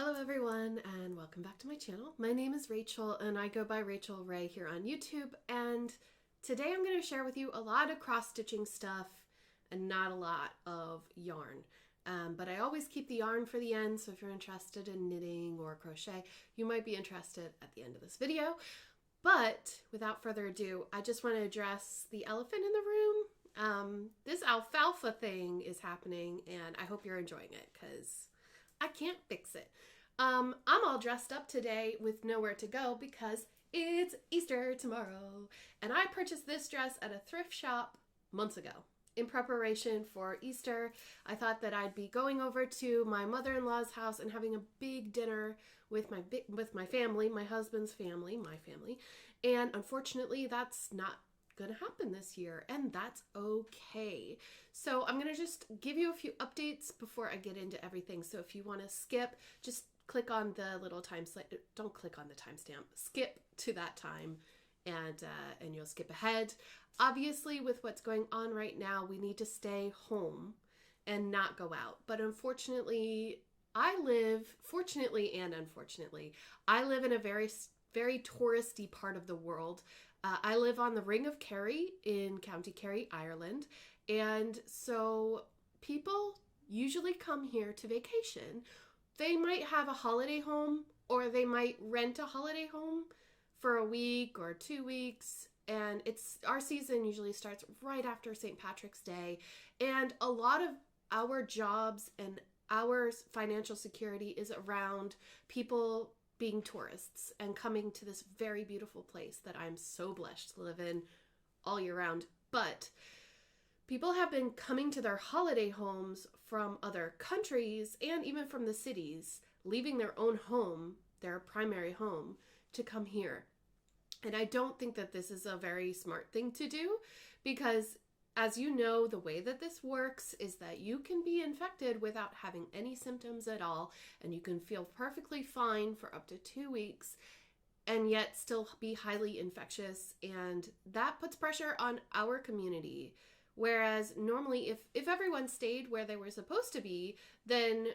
Hello everyone and welcome back to my channel. My name is Rachel and I go by Rachel Ray here on YouTube, and today I'm going to share with you a lot of cross-stitching stuff and not a lot of yarn. But I always keep the yarn for the end, so if you're interested in knitting or crochet, you might be interested at the end of this video. But without further ado, I just want to address the elephant in the room. This alfalfa thing is happening and I hope you're enjoying it because I can't fix it. I'm all dressed up today with nowhere to go because it's Easter tomorrow. And I purchased this dress at a thrift shop months ago. In preparation for Easter, I thought that I'd be going over to my mother-in-law's house and having a big dinner with my family, my husband's family, my family. And unfortunately, that's not going to happen this year, and that's okay. So I'm going to just give you a few updates before I get into everything. So if you want to skip, just click on the little don't click on the timestamp, skip to that time and you'll skip ahead. Obviously, with what's going on right now, we need to stay home and not go out. But unfortunately, fortunately and unfortunately, I live in a very, very touristy part of the world. I live on the Ring of Kerry in County Kerry, Ireland, and so people usually come here to vacation. They might have a holiday home or they might rent a holiday home for a week or 2 weeks, and our season usually starts right after St. Patrick's Day, and a lot of our jobs and our financial security is around people being tourists and coming to this very beautiful place that I'm so blessed to live in all year round. But people have been coming to their holiday homes from other countries and even from the cities, leaving their own home, their primary home, to come here. And I don't think that this is a very smart thing to do because, as you know, the way that this works is that you can be infected without having any symptoms at all, and you can feel perfectly fine for up to 2 weeks and yet still be highly infectious, and that puts pressure on our community. Whereas normally if everyone stayed where they were supposed to be, then,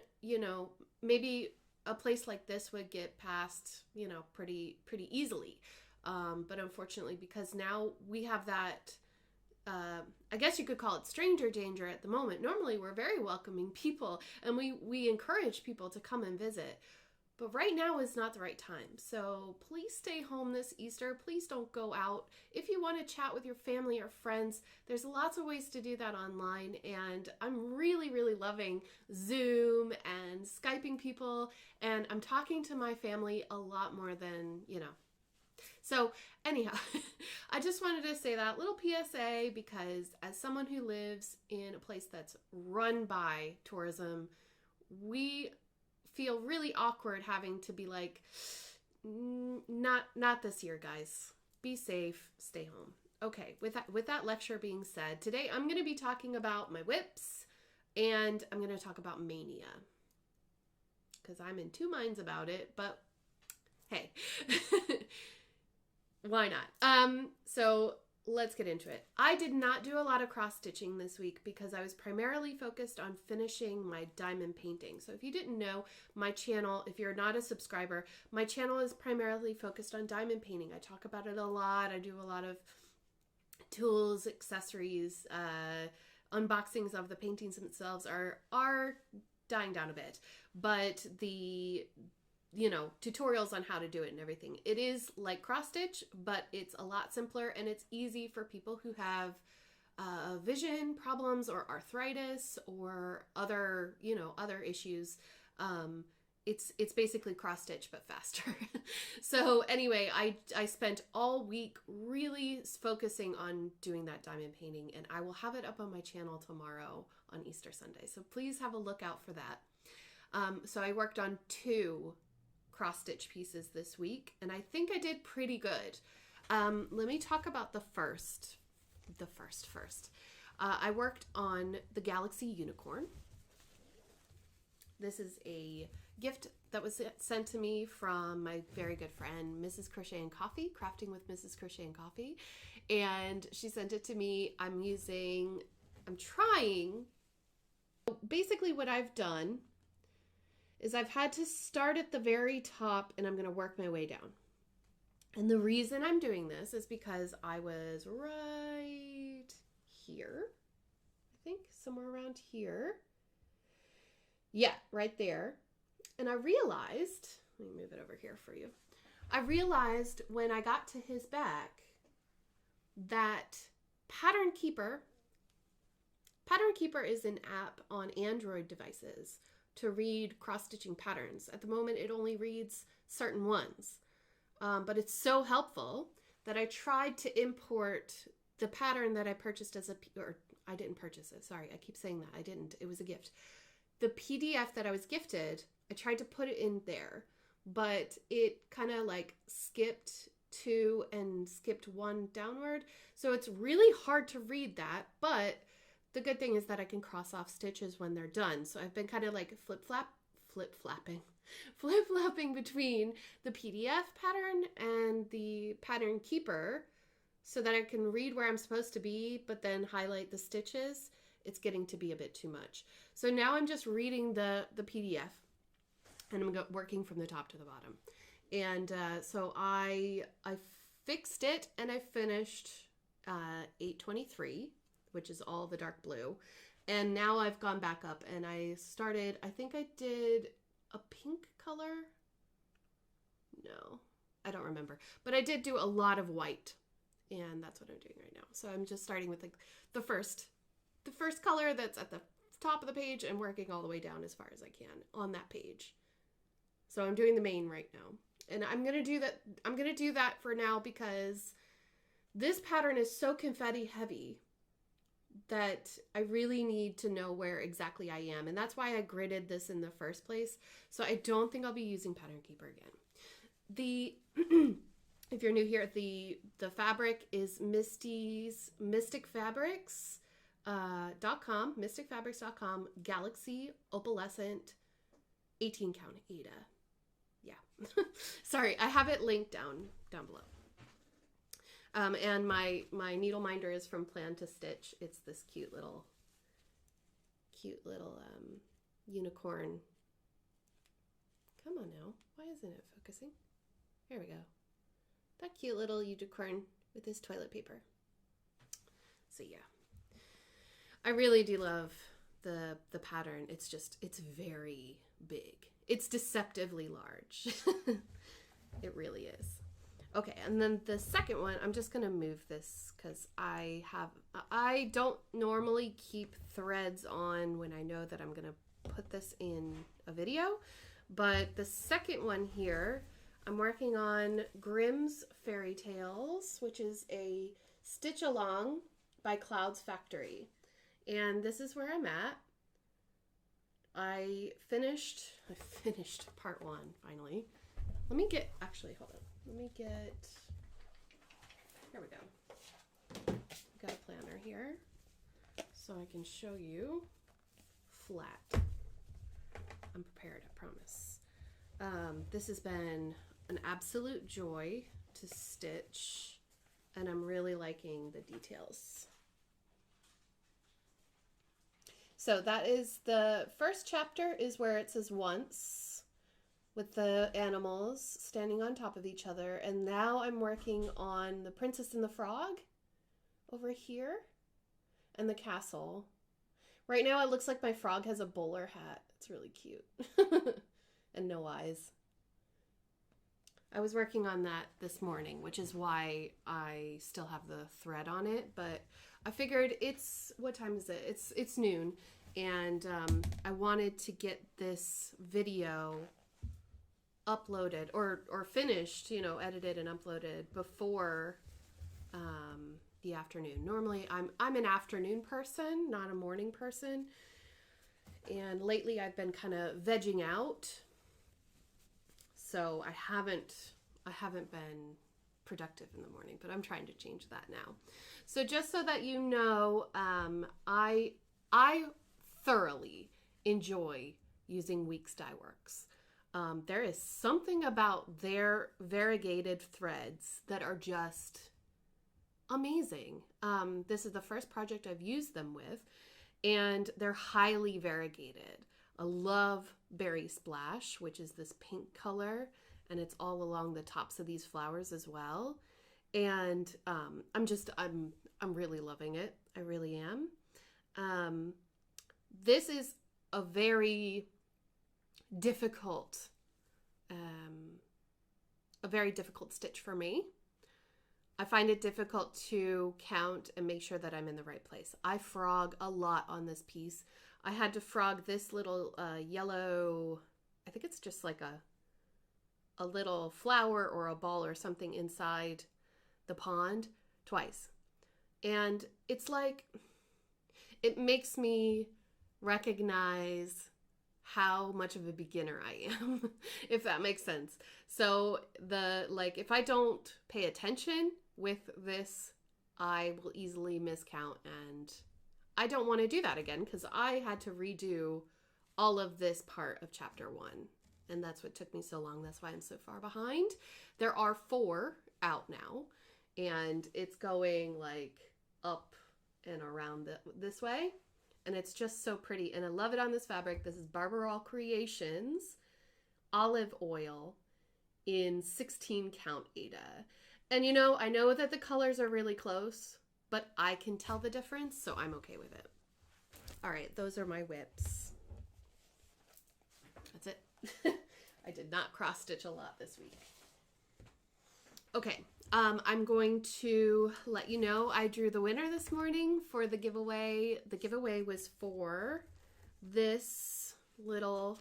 maybe a place like this would get past, pretty easily. But unfortunately, because now we have that, I guess you could call it stranger danger at the moment. Normally, we're very welcoming people and we encourage people to come and visit. But right now is not the right time. So please stay home this Easter. Please don't go out. If you want to chat with your family or friends, there's lots of ways to do that online. And I'm really, really loving Zoom and Skyping people. And I'm talking to my family a lot more than, So anyhow, I just wanted to say that little PSA because as someone who lives in a place that's run by tourism, we feel really awkward having to be like, not this year, guys. Be safe, stay home. Okay, with that lecture being said, today I'm going to be talking about my whips and I'm going to talk about Maynia because I'm in two minds about it, but hey. Why not? So let's get into it. I did not do a lot of cross-stitching this week because I was primarily focused on finishing my diamond painting. So if you didn't know, my channel, if you're not a subscriber, my channel is primarily focused on diamond painting. I talk about it a lot. I do a lot of tools, accessories, unboxings of the paintings themselves are dying down a bit. But the tutorials on how to do it and everything. It is like cross stitch, but it's a lot simpler and it's easy for people who have vision problems or arthritis or other issues. It's basically cross stitch, but faster. So anyway, I spent all week really focusing on doing that diamond painting, and I will have it up on my channel tomorrow on Easter Sunday. So please have a look out for that. So I worked on 2 cross-stitch pieces this week, and I think I did pretty good. Let me talk about the first. I worked on the Galaxy Unicorn. This is a gift that was sent to me from my very good friend, Mrs. Crochet and Coffee, Crafting with Mrs. Crochet and Coffee, and she sent it to me. I'm trying. Basically what I've done is I've had to start at the very top and I'm going to work my way down. And the reason I'm doing this is because I was right here, I think somewhere around here. Yeah, right there. And I realized, let me move it over here for you. I realized when I got to his back that Pattern Keeper is an app on Android devices to read cross-stitching patterns. At the moment, it only reads certain ones. But it's so helpful that I tried to import the pattern that I purchased or I didn't purchase it. Sorry, I keep saying that. I didn't. It was a gift. The PDF that I was gifted, I tried to put it in there, but it kind of like skipped 2 and skipped 1 downward. So it's really hard to read that, but the good thing is that I can cross off stitches when they're done. So I've been kind of like flip-flopping between the PDF pattern and the Pattern Keeper so that I can read where I'm supposed to be, but then highlight the stitches. It's getting to be a bit too much. So now I'm just reading the PDF and I'm working from the top to the bottom. And so I fixed it and I finished 823, which is all the dark blue. And now I've gone back up and I started, I think I did a pink color. No, I don't remember. But I did do a lot of white. And that's what I'm doing right now. So I'm just starting with like the first color that's at the top of the page and working all the way down as far as I can on that page. So I'm doing the main right now. And I'm going to do that. I'm going to do that for now because this pattern is so confetti heavy that I really need to know where exactly I am. And that's why I gridded this in the first place. So I don't think I'll be using Pattern Keeper again. If you're new here, the fabric is mysticfabrics.com, Galaxy Opalescent 18 count Ada. Yeah. Sorry, I have it linked down below. And my needle minder is from Plan to Stitch. It's this cute little unicorn. Come on now. Why isn't it focusing? There we go. That cute little unicorn with his toilet paper. So yeah. I really do love the pattern. It's very big. It's deceptively large. It really is. Okay, and then the second one, I'm just going to move this because I don't normally keep threads on when I know that I'm going to put this in a video. But the second one here, I'm working on Grimm's Fairy Tales, which is a stitch along by Clouds Factory. And this is where I'm at. I finished part 1 finally. Let me get, actually, hold on. Here we go. Got a planner here so I can show you flat. I'm prepared, I promise. This has been an absolute joy to stitch and I'm really liking the details. So that is the first chapter is where it says once with the animals standing on top of each other. And now I'm working on the Princess and the Frog over here and the castle. Right now it looks like my frog has a bowler hat. It's really cute. And no eyes. I was working on that this morning, which is why I still have the thread on it, but I figured what time is it? It's noon, and I wanted to get this video uploaded or finished, edited and uploaded before the afternoon. Normally I'm an afternoon person, not a morning person. And lately I've been kind of vegging out. So I haven't been productive in the morning, but I'm trying to change that now. So just so that you know, I thoroughly enjoy using Weeks Dye Works. There is something about their variegated threads that are just amazing. This is the first project I've used them with, and they're highly variegated. I love Berry Splash, which is this pink color, and it's all along the tops of these flowers as well. And I'm really loving it. I really am. This is a very difficult stitch for me. I find it difficult to count and make sure that I'm in the right place. I frog a lot on this piece. I had to frog this little yellow, I think it's just like a little flower or a ball or something inside the pond twice. And it's like, it makes me recognize how much of a beginner I am, if that makes sense. So if I don't pay attention with this, I will easily miscount, and I don't want to do that again because I had to redo all of this part of chapter 1, and that's what took me so long. That's why I'm so far behind. There are 4 out now, and it's going like up and around this way, and it's just so pretty, and I love it on this fabric. This is Barbarol Creations olive oil in 16 count Aida. And I know that the colors are really close, but I can tell the difference, so I'm okay with it. All right, those are my whips. That's it. I did not cross stitch a lot this week. Okay, I'm going to let you know I drew the winner this morning for the giveaway. The giveaway was for this little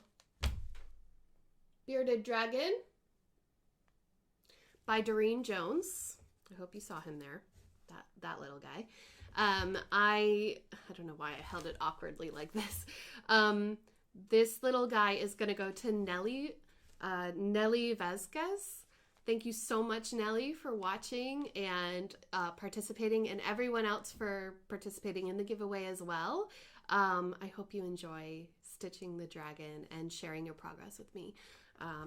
bearded dragon by Doreen Jones. I hope you saw him there, that little guy. I don't know why I held it awkwardly like this. This little guy is going to go to Nelly Vasquez. Thank you so much, Nelly, for watching and participating, and everyone else for participating in the giveaway as well. I hope you enjoy stitching the dragon and sharing your progress with me.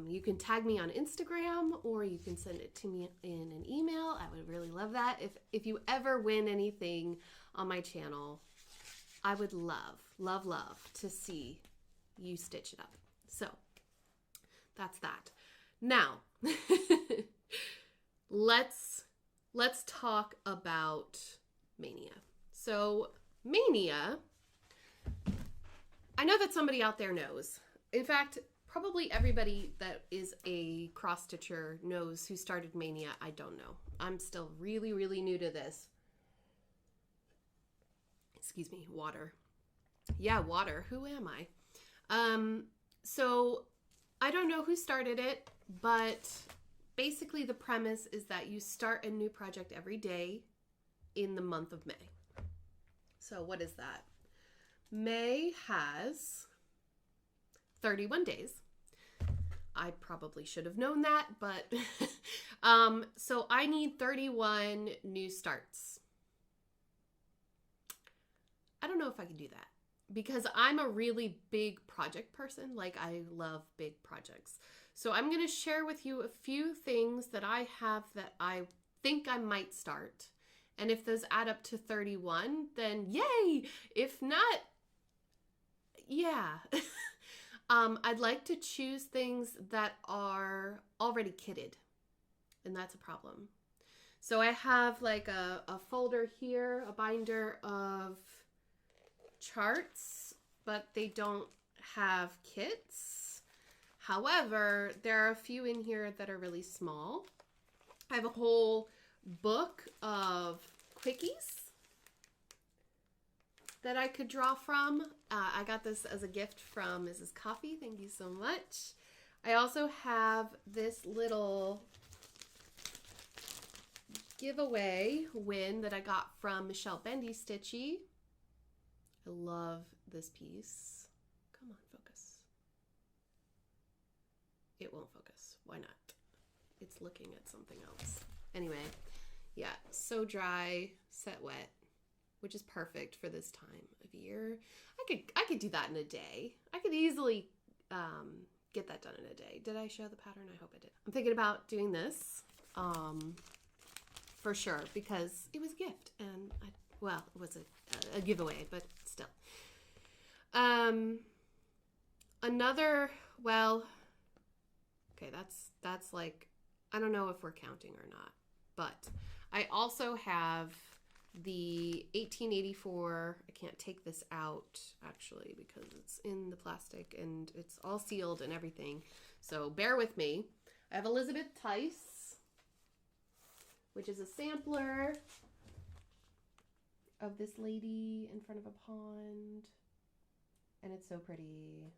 You can tag me on Instagram, or you can send it to me in an email. I would really love that. If you ever win anything on my channel, I would love to see you stitch it up. So that's that. Now, let's talk about Maynia. So Maynia, I know that somebody out there knows. In fact, probably everybody that is a cross stitcher knows who started Maynia. I don't know. I'm still really, really new to this. Excuse me, water. Yeah, water. Who am I? So I don't know who started it, but basically the premise is that you start a new project every day in the month of May. So what is that? May has 31 days. I probably should have known that, but so I need 31 new starts. I don't know if I can do that because I'm a really big project person. Like, I love big projects. So I'm going to share with you a few things that I have that I think I might start. And if those add up to 31, then yay! If not, yeah. I'd like to choose things that are already kitted, and that's a problem. So I have like a folder here, a binder of charts, but they don't have kits. However, there are a few in here that are really small. I have a whole book of quickies that I could draw from. I got this as a gift from Mrs. Coffee. Thank you so much. I also have this little giveaway win that I got from Michelle Bendy Stitchy. I love this piece. Come on, focus. It won't focus. Why not? It's looking at something else. Anyway, yeah, sew dry, set wet, which is perfect for this time of year. I could do that in a day. I could easily get that done in a day. Did I show the pattern? I hope I did. I'm thinking about doing this for sure because it was a gift, and well, it was a giveaway, but still. Another, well, okay, that's like, I don't know if we're counting or not, but I also have the 1884. I can't take this out actually because it's in the plastic and it's all sealed and everything. So bear with me. I have Elizabeth Tice, which is a sampler of this lady in front of a pond. And it's so pretty.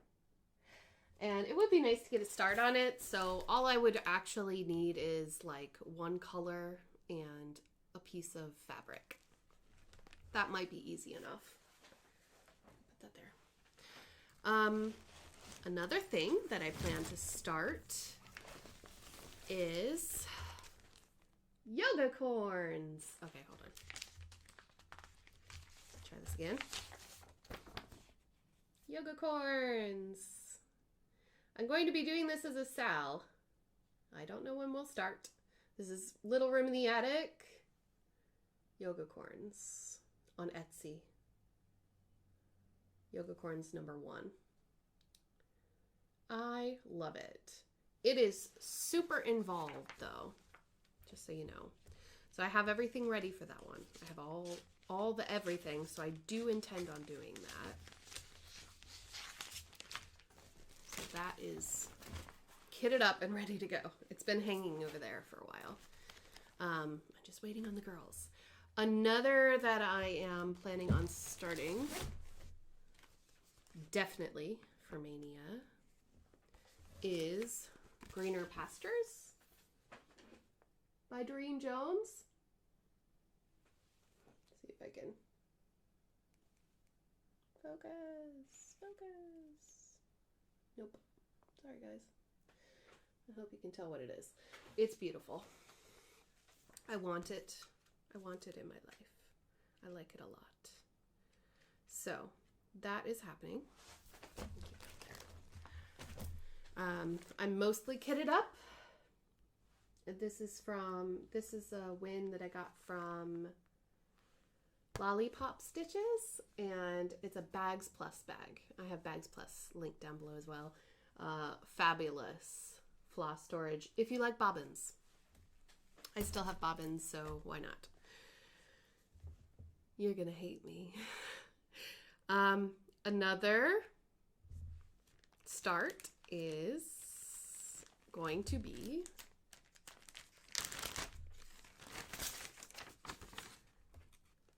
And it would be nice to get a start on it. So all I would actually need is like one color and a piece of fabric. That might be easy enough. Put that there. Another thing that I plan to start is yoga corns. Okay, hold on. Try this again. Yoga corns. I'm going to be doing this as a sal. I don't know when we'll start. This is Little Room in the Attic. Yoga corns on Etsy. Yoga corns #1. I love it. It is super involved though, just so you know. So I have everything ready for that one. I have all the everything, so I do intend on doing that. So that is kitted up and ready to go. It's been hanging over there for a while. I'm just waiting on the girls. Another that I am planning on starting, definitely for Maynia, is Greener Pastures by Doreen Jones. Let's see if I can focus. Nope. Sorry, guys. I hope you can tell what it is. It's beautiful. I want it. I want it in my life. I like it a lot. So that is happening. I'm mostly kitted up. This is a win that I got from Lollipop Stitches, and it's a Bags Plus bag. I have Bags Plus linked down below as well. Fabulous floss storage if you like bobbins. I still have bobbins, so why not? You're gonna hate me. Another start is going to be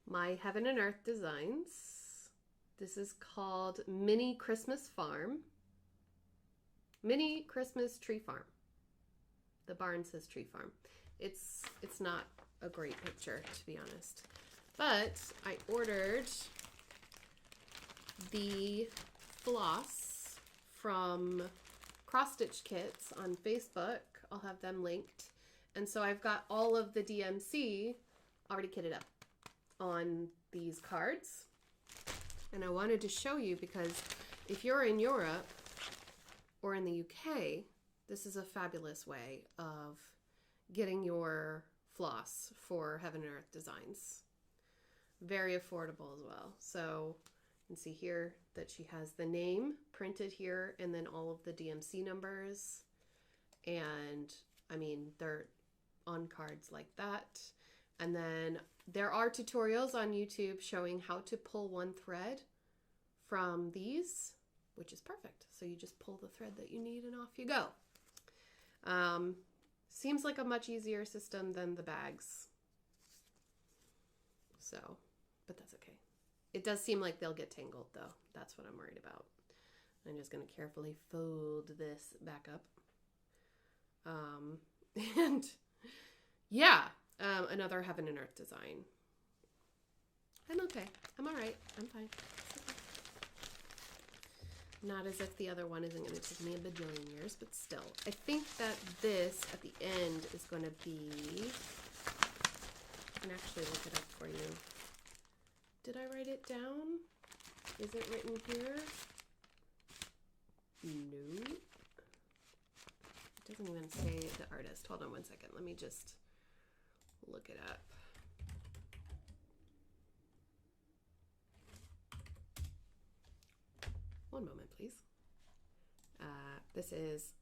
my Heaven and Earth designs. This is called Mini Christmas Farm. Mini Christmas Tree Farm. The barn says Tree Farm. It's not a great picture, to be honest. But I ordered the floss from Cross Stitch Kits on Facebook. I'll have them linked. And so I've got all of the DMC already kitted up on these cards. And I wanted to show you because if you're in Europe or in the UK, this is a fabulous way of getting your floss for Heaven and Earth designs. Very affordable as well. So you can see here that she has the name printed here and then all of the DMC numbers. And I mean, they're on cards like that. And then there are tutorials on YouTube showing how to pull one thread from these, which is perfect. So you just pull the thread that you need and off you go. Seems like a much easier system than the bags. So, but that's okay. It does seem like they'll get tangled though. That's what I'm worried about. I'm just going to carefully fold this back up. And yeah, another Heaven and Earth design. I'm okay. I'm all right. I'm fine. Not as if the other one isn't going to take me a bajillion years, but still. I think that this, at the end, is going to be... I can actually look it up for you. Did I write it down? Is it written here? No. It doesn't even say the artist. Hold on one second. Let me just look it up. One moment, please. This is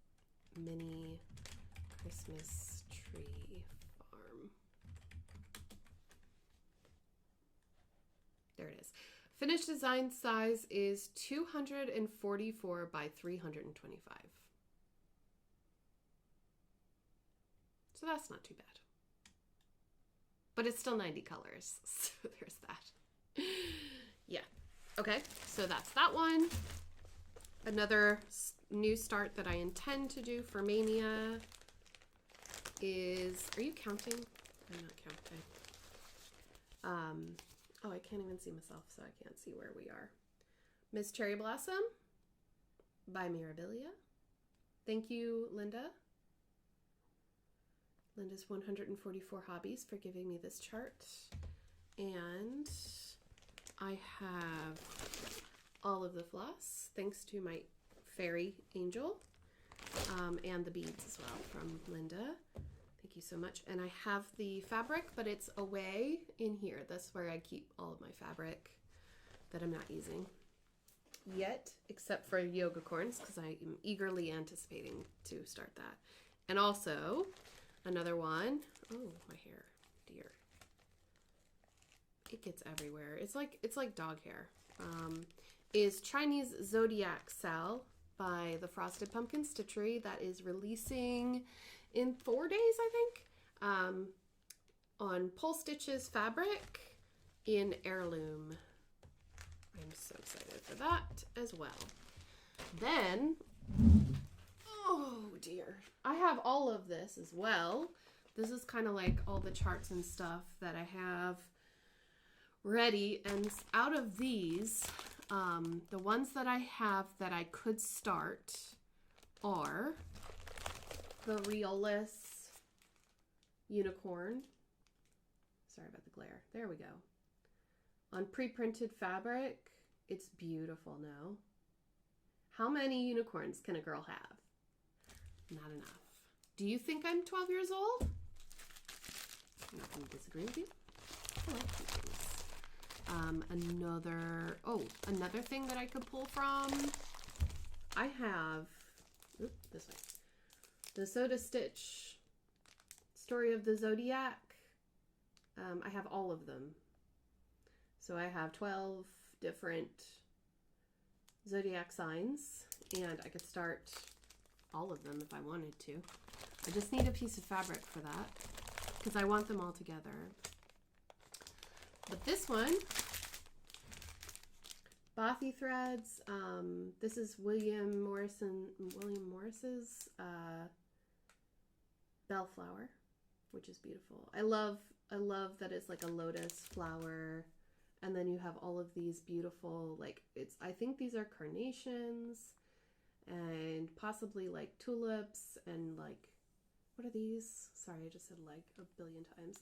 Mini Christmas Tree Farm. There it is. Finished design size is 244 by 325. So that's not too bad. But it's still 90 colors, so there's that. Yeah. Okay, so that's that one. Another new start that I intend to do for Maynia is, are you counting? I'm not counting. Oh, I can't even see myself, so I can't see where we are. Miss Cherry Blossom by Mirabilia. Thank you, Linda. Linda's 144 Hobbies for giving me this chart. And I have all of the floss, thanks to my fairy angel, and the beads as well from Linda. Thank you so much. And I have the fabric, but it's away in here. That's where I keep all of my fabric that I'm not using yet, except for yoga corns, because I am eagerly anticipating to start that. And also another one. Oh, my hair, dear. It gets everywhere. It's like dog hair. Is Chinese Zodiac Cell by the Frosted Pumpkin Stitchery that is releasing in 4 days, I think, on Pole Stitches fabric in Heirloom. I'm so excited for that as well. Then, oh dear, I have all of this as well. This is kind of like all the charts and stuff that I have ready, and out of these, the ones that I have that I could start are the Realist Unicorn. Sorry about the glare. There we go. On pre-printed fabric. It's beautiful now. How many unicorns can a girl have? Not enough. Do you think I'm 12 years old? I'm not going to disagree with you. I like these things. Another thing that I could pull from. I have, this way. The Soda Stitch Story of the Zodiac. I have all of them. So I have 12 different zodiac signs, and I could start all of them if I wanted to. I just need a piece of fabric for that because I want them all together. But this one, Bothy Threads, this is William Morris's Bellflower, which is beautiful. I love that it's like a lotus flower, and then you have all of these beautiful, like, I think these are carnations and possibly like tulips and like, what are these? Sorry, I just said like a billion times.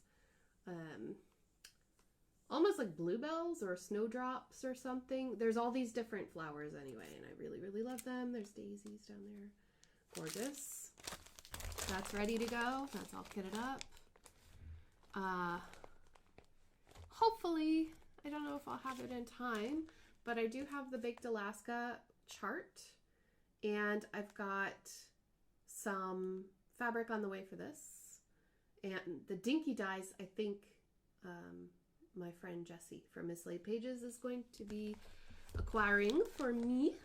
Almost like bluebells or snowdrops or something. There's all these different flowers anyway, and I really, really love them. There's daisies down there. Gorgeous. That's ready to go. That's all kitted up. Hopefully, I don't know if I'll have it in time, but I do have the Baked Alaska chart, and I've got some fabric on the way for this. And the Dinky Dyes, I think my friend Jessie from Mislaid Pages is going to be acquiring for me.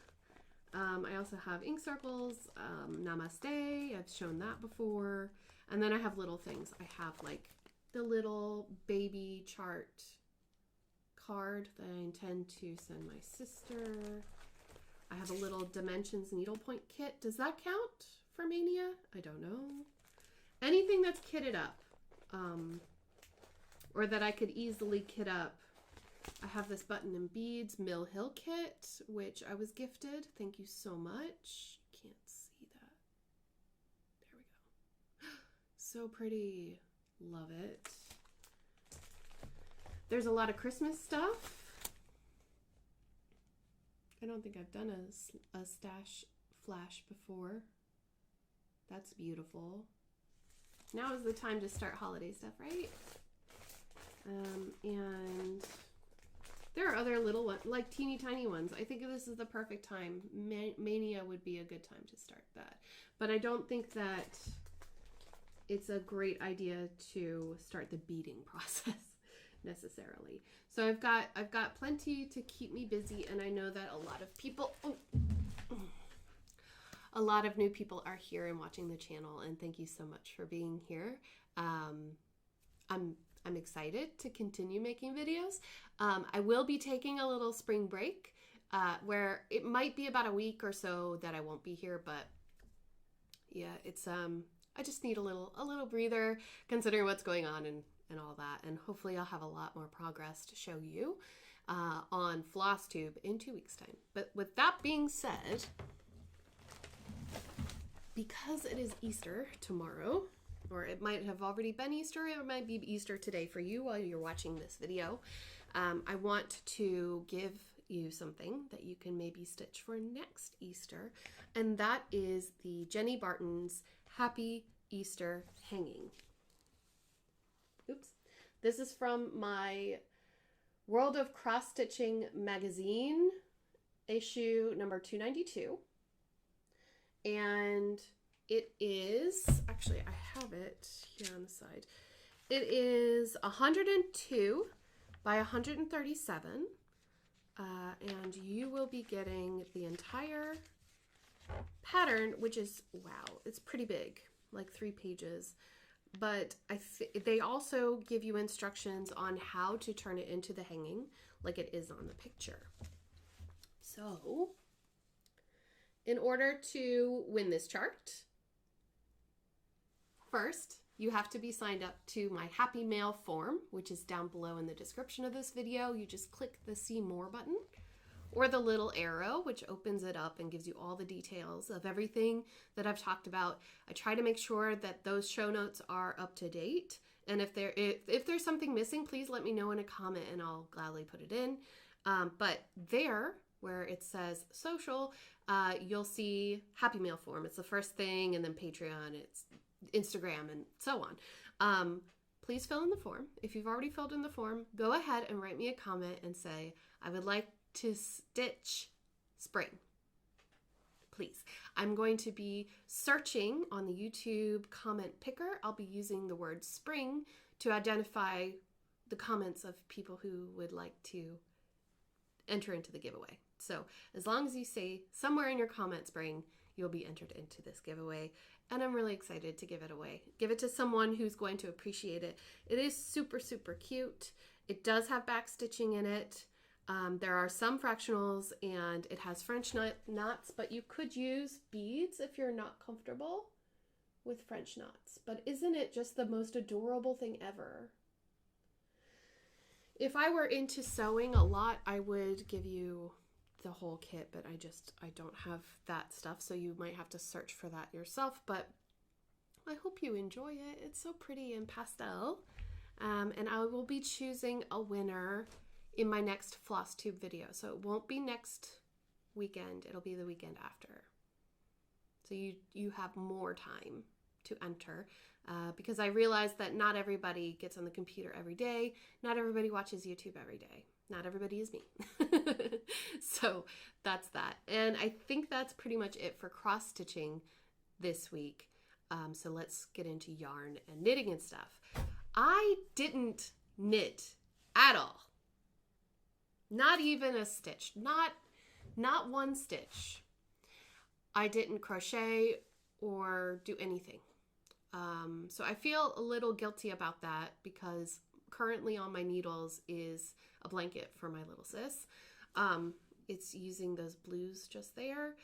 I also have ink circles, Namaste, I've shown that before. And then I have little things. I have like the little baby chart card that I intend to send my sister. I have a little Dimensions needlepoint kit. Does that count for Maynia? I don't know. Anything that's kitted up, or that I could easily kit up. I have this Button and Beads Mill Hill kit, which I was gifted. Thank you so much. Can't see that. There we go. So pretty. Love it. There's a lot of Christmas stuff. I don't think I've done a stash flash before. That's beautiful. Now is the time to start holiday stuff, right? And There are other little ones, like teeny tiny ones. I think this is the perfect time. Maynia would be a good time to start that. But I don't think that it's a great idea to start the beading process necessarily. So I've got plenty to keep me busy, and I know that a lot of people, a lot of new people are here and watching the channel, and thank you so much for being here. I'm excited to continue making videos. I will be taking a little spring break where it might be about a week or so that I won't be here, but yeah, it's I just need a little breather considering what's going on and all that, and hopefully I'll have a lot more progress to show you on Flosstube in 2 weeks time. But with that being said, because it is Easter tomorrow, or it might have already been Easter, it might be Easter today for you while you're watching this video, I want to give you something that you can maybe stitch for next Easter, and that is the Jenny Barton's Happy Easter Hanging. Oops. This is from my World of Cross Stitching magazine, issue number 292. And it is, actually I have it here on the side. It is 102 by 137. And you will be getting the entire pattern, which is, wow, it's pretty big, like 3 pages. But they also give you instructions on how to turn it into the hanging like it is on the picture. So in order to win this chart, first you have to be signed up to my Happy Mail form, which is down below in the description of this video. You just click the See More button or the little arrow, which opens it up and gives you all the details of everything that I've talked about. I try to make sure that those show notes are up to date. And if there's something missing, please let me know in a comment and I'll gladly put it in. But there, where it says social, you'll see Happy Mail form. It's the first thing, and then Patreon, it's Instagram, and so on. Please fill in the form. If you've already filled in the form, go ahead and write me a comment and say, I would like to stitch spring. Please. I'm going to be searching on the YouTube comment picker. I'll be using the word spring to identify the comments of people who would like to enter into the giveaway. So as long as you say somewhere in your comment spring, you'll be entered into this giveaway. And I'm really excited to give it away. Give it to someone who's going to appreciate it. It is super, super cute. It does have back stitching in it. There are some fractionals, and it has French knots, but you could use beads if you're not comfortable with French knots. But isn't it just the most adorable thing ever? If I were into sewing a lot, I would give you the whole kit, but I don't have that stuff, so you might have to search for that yourself. But I hope you enjoy it. It's so pretty and pastel. And I will be choosing a winner in my next Flosstube video. So it won't be next weekend, it'll be the weekend after. So you have more time to enter because I realize that not everybody gets on the computer every day. Not everybody watches YouTube every day. Not everybody is me. So that's that. And I think that's pretty much it for cross stitching this week. So let's get into yarn and knitting and stuff. I didn't knit at all. Not even a stitch, not one stitch. I didn't crochet or do anything. So I feel a little guilty about that because currently on my needles is a blanket for my little sis. It's using those blues just there.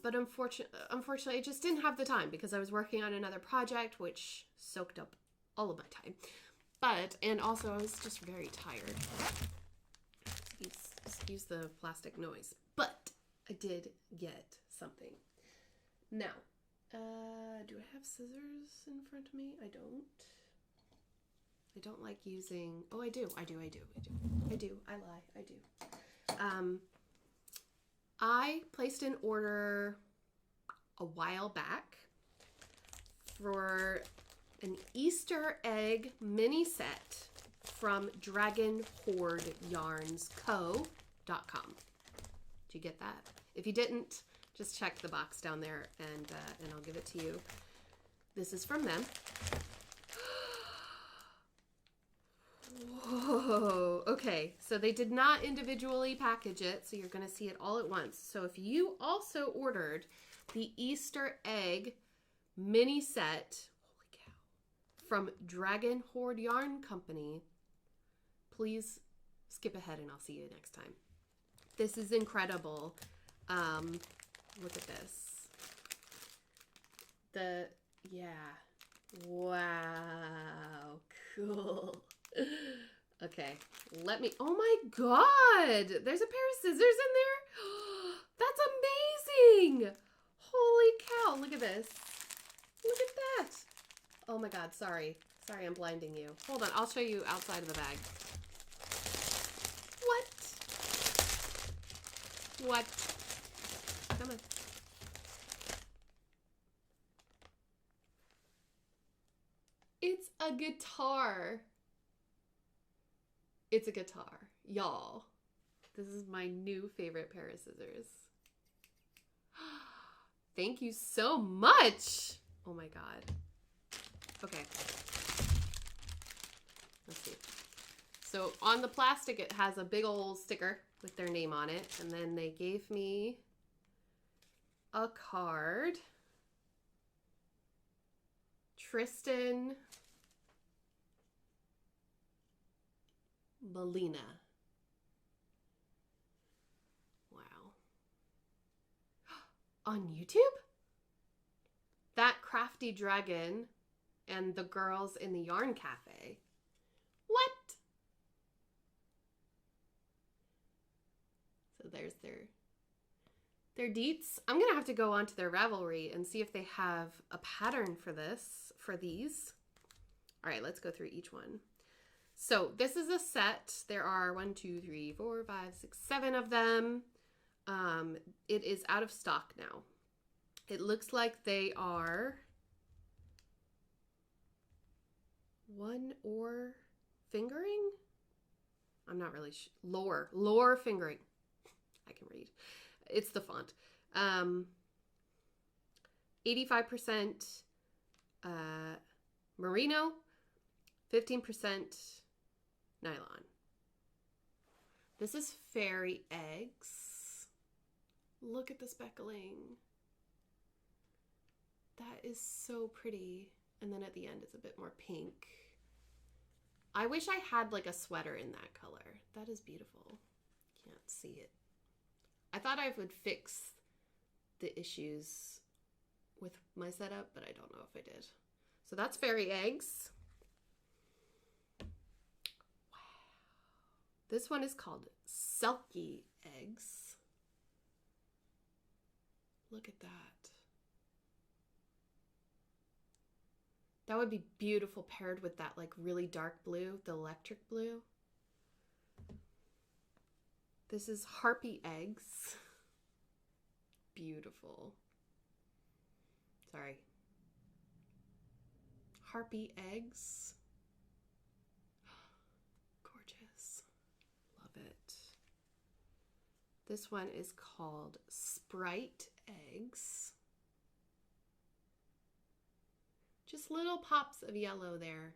But unfortunately, I just didn't have the time because I was working on another project, which soaked up all of my time. And also I was just very tired. Excuse the plastic noise, but I did get something. Now, do I have scissors in front of me? I don't like using, oh, I do. I lie, I do. I placed an order a while back for an Easter egg mini set from dragonhordeyarnsco.com. Did you get that? If you didn't, just check the box down there and I'll give it to you. This is from them. Whoa. Okay, so they did not individually package it, so you're going to see it all at once. So if you also ordered the Easter egg mini set, holy cow, from Dragon Horde Yarn Company, please skip ahead and I'll see you next time. This is incredible. Look at this. Yeah. Wow. Cool. Okay, oh my God, there's a pair of scissors in there. That's amazing. Holy cow, look at this. Look at that. Oh my God, sorry, I'm blinding you. Hold on, I'll show you outside of the bag. What? Come on. It's a guitar. It's a guitar, y'all. This is my new favorite pair of scissors. Thank you so much. Oh my God. Okay. Let's see. So on the plastic, it has a big old sticker with their name on it. And then they gave me a card. Tristan Melina. Wow. On YouTube? That Crafty Dragon and the girls in the Yarn Cafe. What? So there's their deets. I'm gonna have to go onto their Ravelry and see if they have a pattern for these. All right, let's go through each one. So this is a set. There are 1, 2, 3, 4, 5, 6, 7 of them. It is out of stock now. It looks like they are one or fingering. I'm not really sure. Lower fingering. I can read. It's the font. 85% merino, 15% nylon. This is fairy eggs. Look at the speckling. That is so pretty. And then at the end it's a bit more pink. I wish I had like a sweater in that color. That is beautiful. Can't see it. I thought I would fix the issues with my setup, but I don't know if I did. So that's fairy eggs. This one is called Selkie Eggs. Look at that. That would be beautiful paired with that like really dark blue, the electric blue. This is Harpy Eggs. Beautiful. Sorry. Harpy Eggs. Gorgeous. Love it. This one is called Sprite Eggs. Just little pops of yellow there.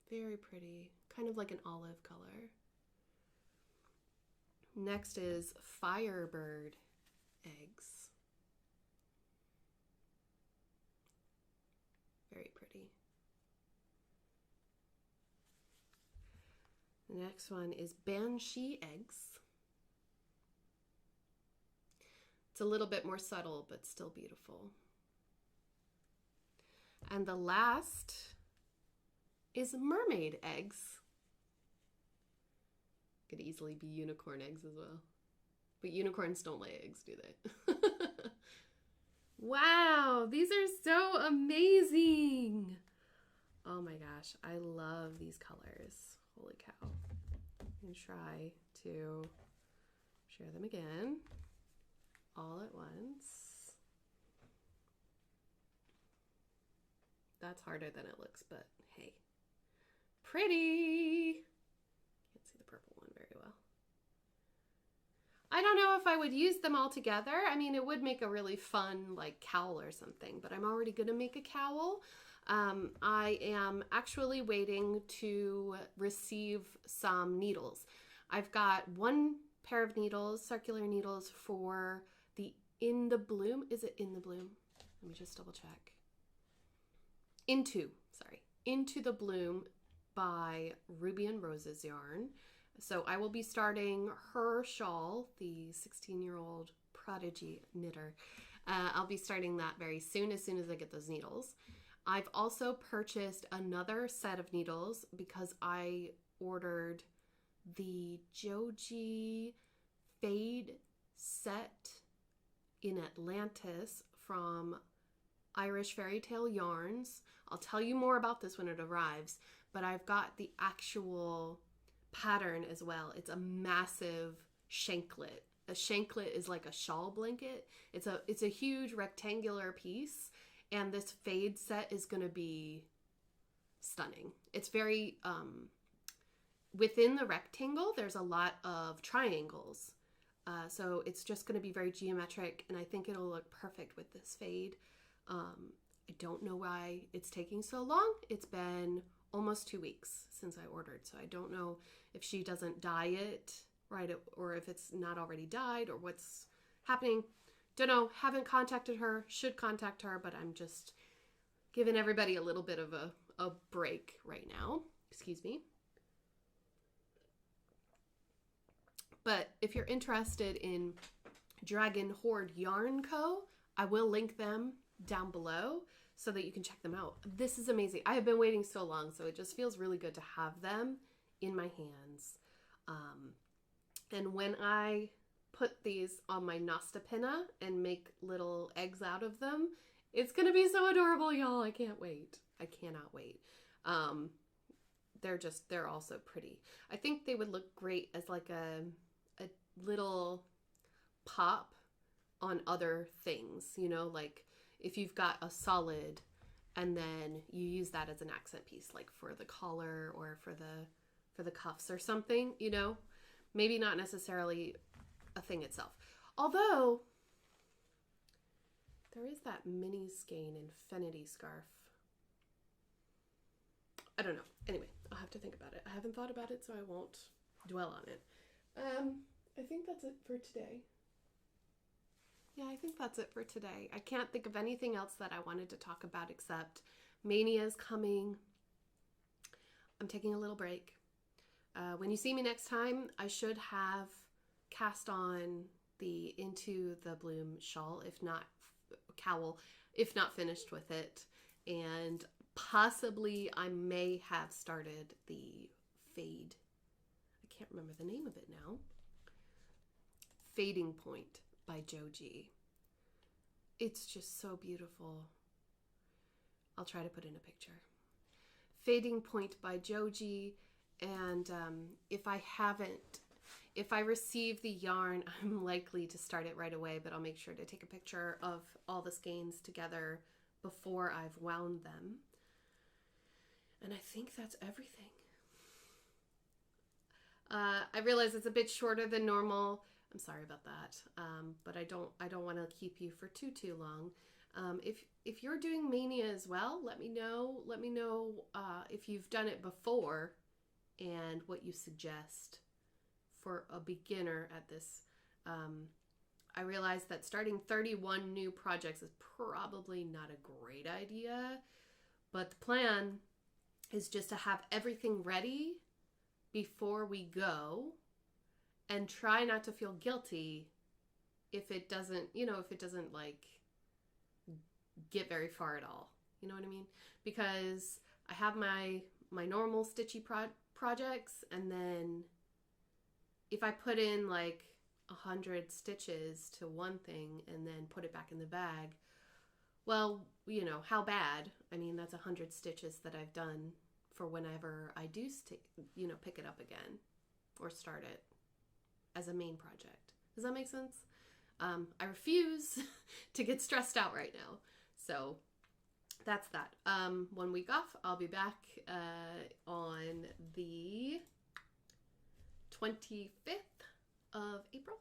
Very pretty. Kind of like an olive color. Next is Firebird Eggs. Very pretty. The next one is Banshee Eggs. It's a little bit more subtle, but still beautiful. And the last is Mermaid Eggs. Could easily be unicorn eggs as well. But unicorns don't lay eggs, do they? Wow, these are so amazing. Oh my gosh, I love these colors. Holy cow. I'm gonna try to share them again all at once. That's harder than it looks, but hey. Pretty! I don't know if I would use them all together. I mean, it would make a really fun like cowl or something, but I'm already going to make a cowl. I am actually waiting to receive some needles. I've got one pair of needles, circular needles for the In the Bloom. Is it In the Bloom? Let me just double check. Into the Bloom by Ruby and Rose's yarn. So I will be starting her shawl, the 16-year-old prodigy knitter. I'll be starting that very soon as I get those needles. I've also purchased another set of needles because I ordered the Joji Fade set in Atlantis from Irish Fairy Tale Yarns. I'll tell you more about this when it arrives, but I've got the actual pattern as well. It's a massive shanklet. A shanklet is like a shawl blanket. It's a huge rectangular piece, and this fade set is going to be stunning. It's very within the rectangle there's a lot of triangles, so it's just going to be very geometric, and I think it'll look perfect with this fade. I don't know why it's taking so long. It's been almost 2 weeks since I ordered, so I don't know if she doesn't dye it right, or if it's not already dyed, or what's happening. Don't know. Haven't contacted her. Should contact her, but I'm just giving everybody a little bit of a break right now. Excuse me. But if you're interested in Dragon Horde Yarn Co., I will link them down below so that you can check them out. This is amazing. I have been waiting so long, so it just feels really good to have them in my hands. And when I put these on my Nasta pinna and make little eggs out of them, it's gonna be so adorable, y'all. I can't wait. I cannot wait. They're also pretty. I think they would look great as like a little pop on other things, you know, like if you've got a solid and then you use that as an accent piece, like for the collar or for the cuffs or something, you know, maybe not necessarily a thing itself. Although there is that mini skein infinity scarf. I don't know. Anyway, I'll have to think about it. I haven't thought about it, so I won't dwell on it. I think that's it for today. Yeah, I think that's it for today. I can't think of anything else that I wanted to talk about except Maynia is coming. I'm taking a little break. When you see me next time, I should have cast on the Into the Bloom shawl, if not cowl, if not finished with it. And possibly I may have started the fade. I can't remember the name of it now. Fading Point by Joji. It's just so beautiful. I'll try to put in a picture. Fading Point by Joji. And if I receive the yarn, I'm likely to start it right away, but I'll make sure to take a picture of all the skeins together before I've wound them. And I think that's everything. I realize it's a bit shorter than normal. I'm sorry about that, but I don't want to keep you for too long. If you're doing Maynia as well, let me know. Let me know if you've done it before and what you suggest for a beginner at this. I realize that starting 31 new projects is probably not a great idea, but the plan is just to have everything ready before we go and try not to feel guilty if it doesn't, like get very far at all. You know what I mean? Because I have my normal stitchy projects, and then if I put in like 100 stitches to one thing and then put it back in the bag, well, how bad? I mean, that's 100 stitches that I've done for whenever I do pick it up again or start it as a main project. Does that make sense? I refuse to get stressed out right now. So that's that. 1 week off. I'll be back on the 25th of April.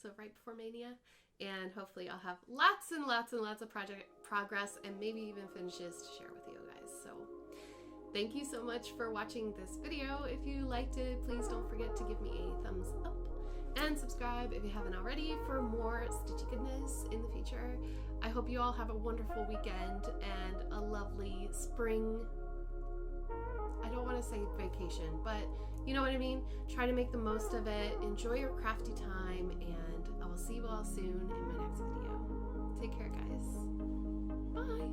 so right before Maynia, and hopefully I'll have lots and lots and lots of project progress and maybe even finishes to share with you guys. So thank you so much for watching this video. If you liked it, please don't forget to give me a thumbs up and subscribe if you haven't already for more stitchy goodness in the future. I hope you all have a wonderful weekend and a lovely spring. I don't want to say vacation, but you know what I mean? Try to make the most of it. Enjoy your crafty time, and I will see you all soon in my next video. Take care, guys. Bye.